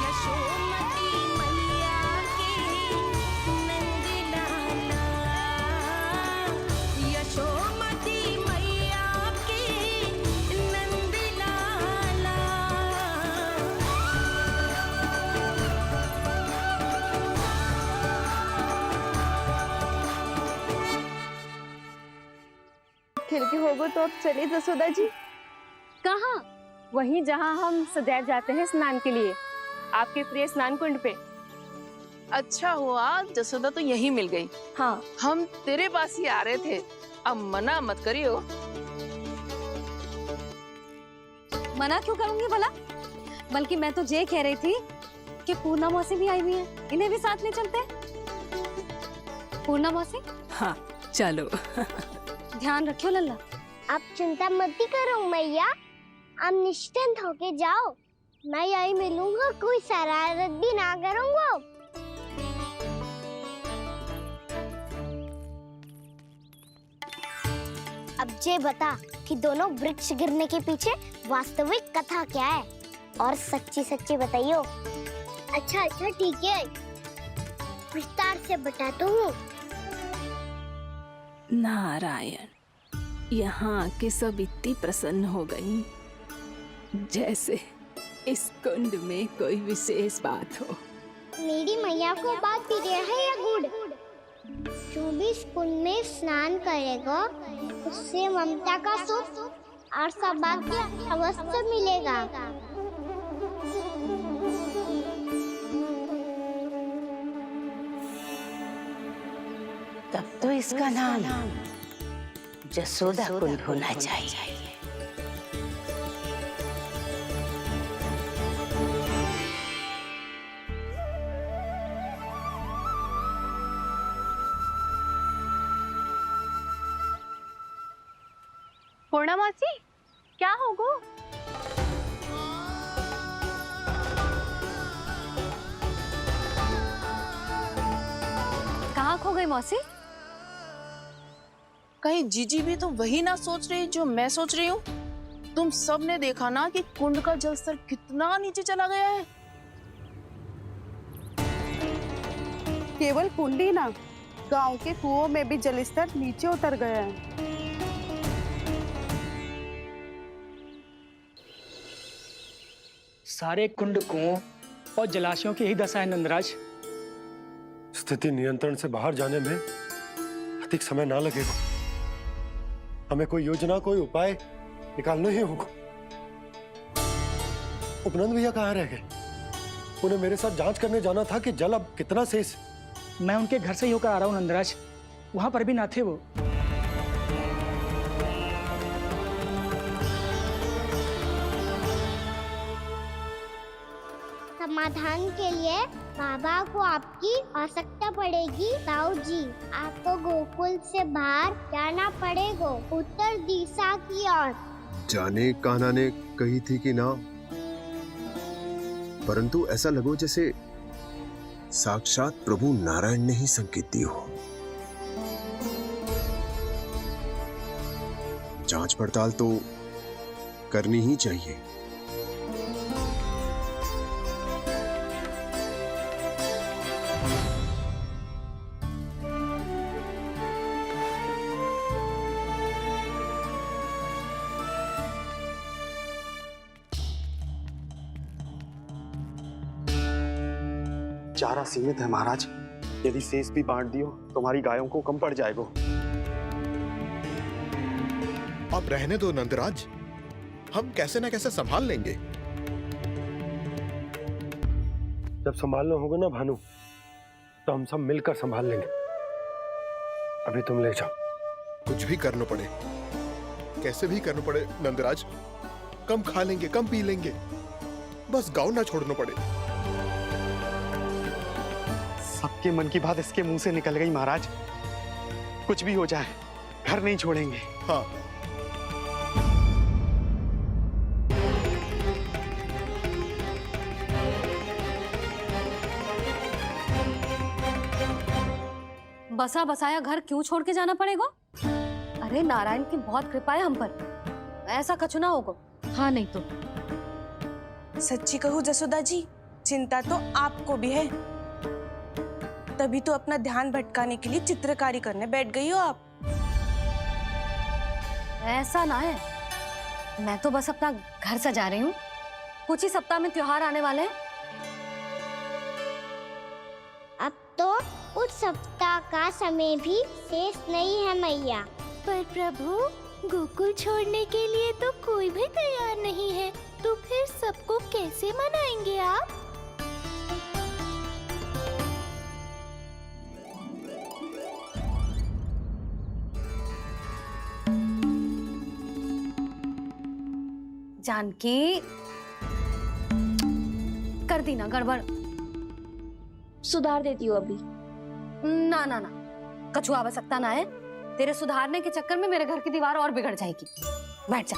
यशोमती मैया के नंद लाला, यशोमती मैया के नंद लाला। खिड़की होगो तो अब चलिए जसोदा जी। कहाँ? वहीं जहाँ हम सदैव जाते हैं स्नान के लिए, आपके प्रिय स्नान कुंड पे। अच्छा हुआ जसोदा तो यही मिल गई। हाँ, हम तेरे पास ही आ रहे थे, अब मना मत करियो। मना क्यों करूंगी भला? बल्कि मैं तो ये कह रही थी कि पूर्णा मौसी भी आई हुई है, इन्हें भी साथ ले चलते हैं। पूर्णा मौसी, हाँ चलो। ध्यान रखियो लल्ला। आप चिंता मत करो मैया, आप निश्चिंत होके जाओ, मैं यही मिलूंगा, कोई शरारत भी ना करूंगा। अब जे बता कि दोनों वृक्ष गिरने के पीछे वास्तविक कथा क्या है, और सच्ची सच्ची बताइयो। अच्छा अच्छा ठीक है, विस्तार से बताता हूँ। नारायण, यहाँ के सब इतनी प्रसन्न हो गई जैसे इस कुंड में कोई विशेष बात हो। मेरी मैया को बात प्रिय है या गुड़? जो भी इस कुंड में स्नान करेगा उससे ममता का सुख और सौभाग्य अवश्य मिलेगा। तब तो इसका नाम जसोदा कुंड होना चाहिए। पूर्णा मौसी, क्या होगो? कहाँ खो गई मौसी? कहीं जीजी भी तो वही ना सोच रही जो मैं सोच रही हूँ। तुम सब ने देखा ना कि कुंड का जलस्तर कितना नीचे चला गया है। केवल कुंड ही ना, गांव के कुओं में भी जलस्तर नीचे उतर गया है। सारे कुंड कुओं और जलाशयों की ही दशा है नंदराज। स्थिति नियंत्रण से बाहर जाने में अधिक समय ना लगेगा। हमें कोई योजना, कोई उपाय निकालना ही होगा। उपनंद भैया कहाँ रह गए? उन्हें मेरे साथ जांच करने जाना था कि जल अब कितना शेष। मैं उनके घर से ही होकर आ रहा हूँ नंदराज, वहां पर भी ना थे वो। समाधान के लिए बाबा को आपकी आवश्यकता पड़ेगी। ताऊ जी, आपको गोकुल से बाहर जाना पड़ेगा, उत्तर दिशा की ओर। जाने कान्हा ने कही थी कि ना, परंतु ऐसा लगो जैसे साक्षात प्रभु नारायण ने ही संकेत दी हो। जांच पड़ताल तो करनी ही चाहिए। चारा सीमित है महाराज, यदि शेष भी बांट दियो तो हमारी गायों को कम पड़ जाएगा। अब रहने दो नंदराज, हम कैसे न कैसे संभाल लेंगे। जब संभालना होगा ना भानु, तो हम सब मिलकर संभाल लेंगे। अभी तुम ले जाओ। कुछ भी करना पड़े, कैसे भी करना पड़े नंदराज, कम खा लेंगे, कम पी लेंगे, बस गाँव ना छोड़ना पड़े। सबके मन की बात इसके मुंह से निकल गई महाराज। कुछ भी हो जाए, घर नहीं छोड़ेंगे। हाँ। बसा बसाया घर क्यों छोड़ के जाना पड़ेगा? अरे नारायण की बहुत कृपा है हम पर, ऐसा कछु ना होगा। हाँ नहीं तो। सच्ची कहूँ जसोदा जी, चिंता तो आपको भी है, तभी तो अपना ध्यान भटकाने के लिए चित्रकारी करने बैठ गई हो आप। ऐसा ना है, मैं तो बस अपना घर सजा रही हूँ। कुछ ही सप्ताह में त्योहार आने वाले हैं। अब तो उस सप्ताह का समय भी शेष नहीं है मैया। पर प्रभु, गोकुल छोड़ने के लिए तो कोई भी तैयार नहीं है, तो फिर सबको कैसे मनाएंगे आप? जानकी, कर दी ना गड़बड़। सुधार देती हूँ अभी। ना ना ना, कछु आवश्यकता ना है। तेरे सुधारने के चक्कर में मेरे घर की दीवार और बिगड़ जाएगी। बैठ जा।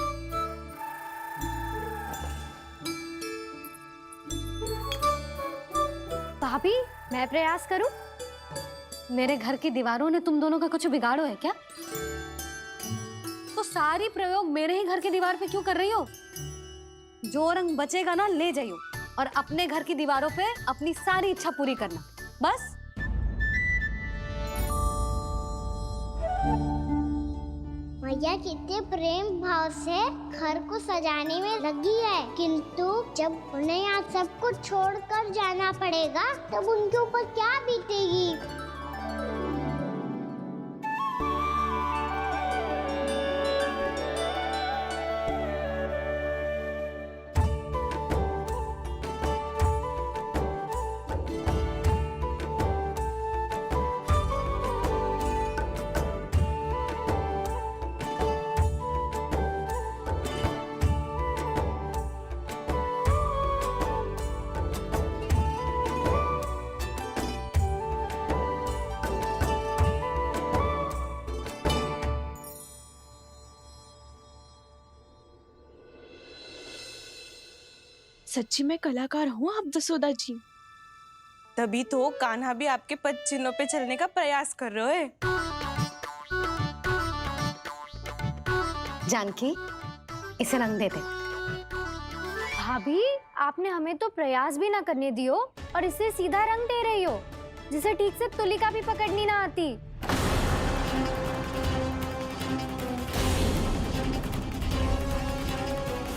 भाभी, मैं प्रयास करूं? मेरे घर की दीवारों ने तुम दोनों का कुछ बिगाड़ो है क्या? तो सारी प्रयोग मेरे ही घर की दीवार पे क्यों कर रही हो? जो रंग बचेगा ना ले जाइयो, और अपने घर की दीवारों पे अपनी सारी इच्छा पूरी करना, बस। मैया कितने प्रेम भाव से घर को सजाने में लगी है, किंतु जब उन्हें यहाँ सब कुछ छोड़कर जाना पड़ेगा तब उनके ऊपर क्या बीतेगी। सच्ची में कलाकार हूँ आप जसोदा जी। तभी तो कान्हा भी आपके पद चिन्हों पे चलने का प्रयास कर रहे हैं। जानकी, इसे रंग दे दे। भाभी, आपने हमें तो प्रयास भी ना करने दियो और इसे सीधा रंग दे रही हो, जिसे ठीक से तुलिका भी पकड़नी ना आती।